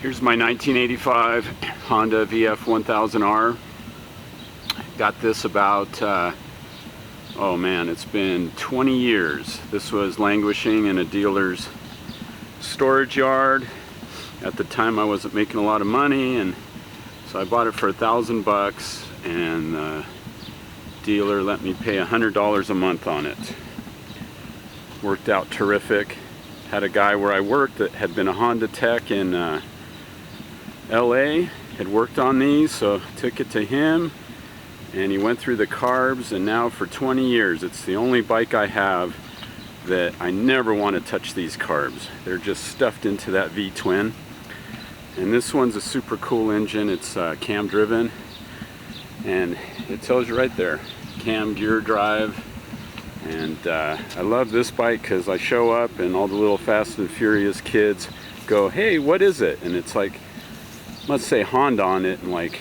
Here's my 1985 Honda vf1000r. Got this about, oh man, it's been 20 years. This was languishing in a dealer's storage yard. At the time I wasn't making a lot of money, and so I bought it for $1,000, and the dealer let me pay $100 a month on it. Worked out terrific. Had a guy where I worked that had been a Honda tech in LA, had worked on these, so took it to him and he went through the carbs, and now for 20 years it's the only bike I have that I never want to touch these carbs. They're just stuffed into that V-twin. And this one's a super cool engine. It's cam driven, and it tells you right there, cam gear drive. And I love this bike because I show up and all the little Fast and Furious kids go, "Hey, what is it?" And it's like, must say Honda on it in like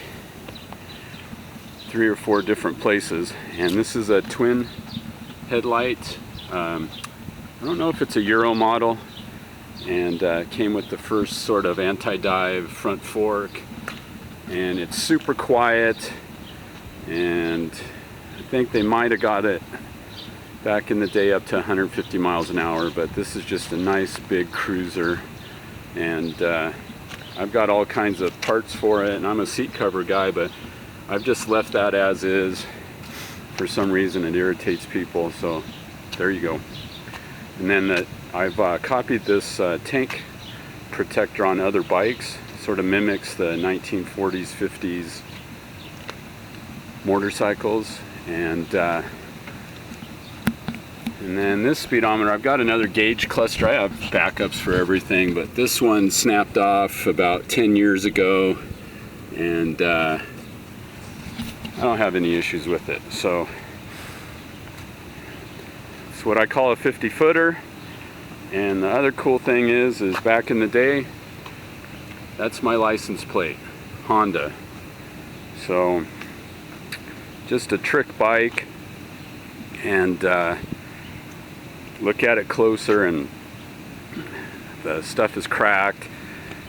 3 or 4 different places. And this is a twin headlight. I don't know if it's a Euro model, and came with the first sort of anti-dive front fork, and it's super quiet, and I think they might have got it back in the day up to 150 miles an hour, but this is just a nice big cruiser. And I've got all kinds of parts for it, and I'm a seat cover guy, but I've just left that as is. For some reason it irritates people, so there you go. And then I've copied this tank protector on other bikes. Sort of mimics the 1940s, 50s motorcycles. And then this speedometer, I've got another gauge cluster. I have backups for everything, but this one snapped off about 10 years ago, and I don't have any issues with it. So it's what I call a 50-footer. And the other cool thing is back in the day, that's my license plate, Honda. So just a trick bike, and look at it closer and the stuff is cracked.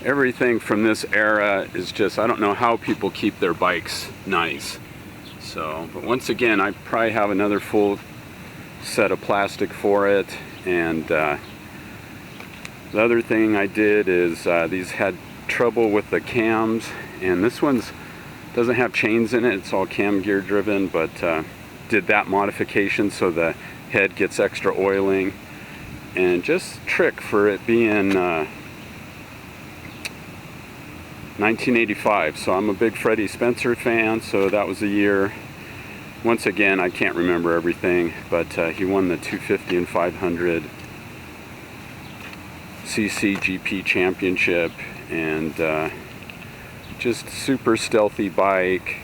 Everything from this era is just, I don't know how people keep their bikes nice. So, but once again, I probably have another full set of plastic for it. And the other thing I did is these had trouble with the cams, and this one's doesn't have chains in it, it's all cam gear driven, but did that modification so the head gets extra oiling. And just trick for it being 1985, so I'm a big Freddie Spencer fan, so that was the year. Once again, I can't remember everything, but he won the 250 and 500 cc GP championship, and just super stealthy bike.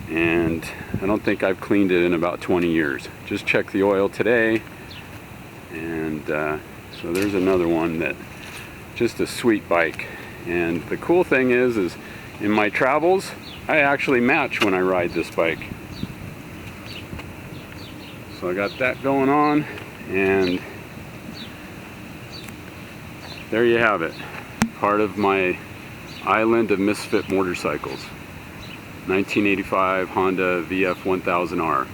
And I don't think I've cleaned it in about 20 years. Just checked the oil today, and so there's another one that just a sweet bike. And the cool thing is in my travels, I actually match when I ride this bike. So I got that going on, and there you have it. Part of my island of misfit motorcycles. 1985 Honda vf1000r.